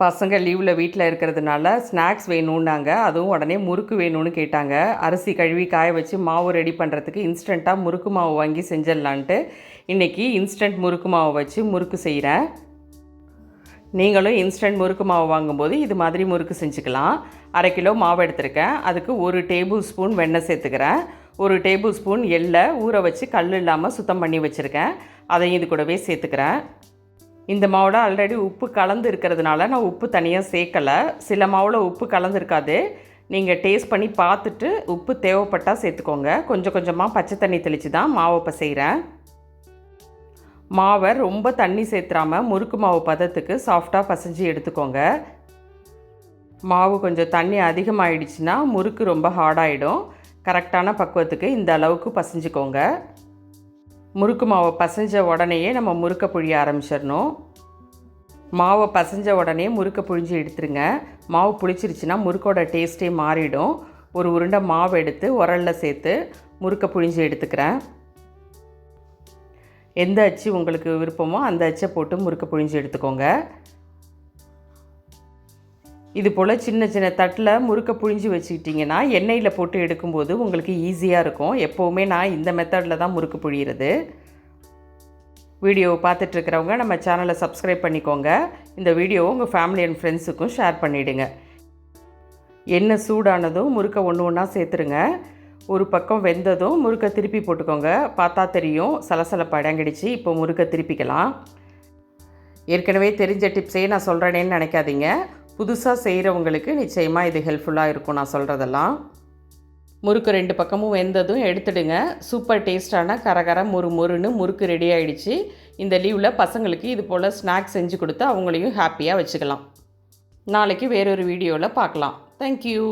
பசங்க லீவில் வீட்டில் இருக்கிறதுனால ஸ்நாக்ஸ் வேணும்னாங்க. அதுவும் உடனே முறுக்கு வேணும்னு கேட்டாங்க. அரிசி கழுவி காய வச்சு மாவு ரெடி பண்ணுறதுக்கு இன்ஸ்டண்ட்டாக முறுக்கு மாவு வாங்கி செஞ்சிடலான்ட்டு இன்றைக்கி இன்ஸ்டன்ட் முறுக்கு மாவு வச்சு முறுக்கு செய்கிறேன். நீங்களும் இன்ஸ்டன்ட் முறுக்கு மாவு வாங்கும்போது இது மாதிரி முறுக்கு செஞ்சுக்கலாம். 1/2 கிலோ மாவு எடுத்திருக்கேன். அதுக்கு 1 டேபிள் ஸ்பூன் வெண்ணெய் சேர்த்துக்கிறேன். 1 டேபிள் ஸ்பூன் எள்ளை ஊற வச்சு கல் இல்லாமல் சுத்தம் பண்ணி வச்சுருக்கேன். அதையும் இது கூடவே சேர்த்துக்கிறேன். இந்த மாவில் ஆல்ரெடி உப்பு கலந்து இருக்கிறதுனால நான் உப்பு தனியாக சேர்க்கலை. சில மாவில் உப்பு கலந்துருக்காது. நீங்கள் டேஸ்ட் பண்ணி பார்த்துட்டு உப்பு தேவைப்பட்டால் சேர்த்துக்கோங்க. கொஞ்சம் கொஞ்சமாக பச்சை தண்ணி தெளித்து தான் மாவை இப்போ செய்கிறேன். மாவை ரொம்ப தண்ணி சேர்த்துறாமல் முறுக்கு மாவு பதத்துக்கு சாஃப்டாக பசைஞ்சு எடுத்துக்கோங்க. மாவு கொஞ்சம் தண்ணி அதிகமாகிடுச்சுன்னா முறுக்கு ரொம்ப ஹார்டாகிடும். கரெக்டான பக்குவத்துக்கு இந்த அளவுக்கு பசைஞ்சிக்கோங்க. முறுக்கு மாவை பசைஞ்ச உடனேயே நம்ம முறுக்கை புழிய ஆரம்பிச்சிடணும். மாவை பசைஞ்ச உடனே முறுக்கை புழிஞ்சு எடுத்துருங்க. மாவு புளிச்சிருச்சுன்னா முறுக்கோட டேஸ்ட்டே மாறிடும். ஒரு உருண்டை மாவு எடுத்து உரலில் சேர்த்து முறுக்கை புழிஞ்சு எடுத்துக்கிறேன். எந்த அச்சு உங்களுக்கு விருப்பமோ அந்த அச்சை போட்டு முறுக்கை புழிஞ்சு எடுத்துக்கோங்க. இது போல் சின்ன சின்ன தட்டில் முறுக்கை புழிஞ்சு வச்சுக்கிட்டிங்கன்னா எண்ணெயில் போட்டு எடுக்கும்போது உங்களுக்கு ஈஸியாக இருக்கும். எப்போவுமே நான் இந்த மெத்தடில் தான் முறுக்கு புழியிறது. வீடியோவை பார்த்துட்ருக்கிறவங்க நம்ம சேனலை சப்ஸ்கிரைப் பண்ணிக்கோங்க. இந்த வீடியோவை உங்கள் ஃபேமிலி அண்ட் ஃப்ரெண்ட்ஸுக்கும் ஷேர் பண்ணிவிடுங்க. எண்ணெய் சூடானதும் முறுக்கை ஒன்று ஒன்றா சேர்த்துருங்க. ஒரு பக்கம் வெந்ததும் முறுக்கை திருப்பி போட்டுக்கோங்க. பார்த்தா தெரியும் சலசலப்பு அடங்கிடுச்சு. இப்போ முறுக்கை திருப்பிக்கலாம். ஏற்கனவே தெரிஞ்ச டிப்ஸே நான் சொல்கிறேனேன்னு நினைக்காதீங்க. புதுசாக செய்கிறவங்களுக்கு நிச்சயமாக இது ஹெல்ப்ஃபுல்லாக இருக்கும் நான் சொல்கிறதெல்லாம். முறுக்கு 2 பக்கமும் வெந்ததும் எடுத்துடுங்க. சூப்பர் டேஸ்டான கரகர மொறுன்னு முறுக்கு ரெடி ஆகிடுச்சு. இந்த லீவில் பசங்களுக்கு இது போல் ஸ்நாக்ஸ் செஞ்சு கொடுத்து அவங்களையும் ஹாப்பியாக வச்சுக்கலாம். நாளைக்கு வேறொரு வீடியோவில் பார்க்கலாம். தேங்க்யூ.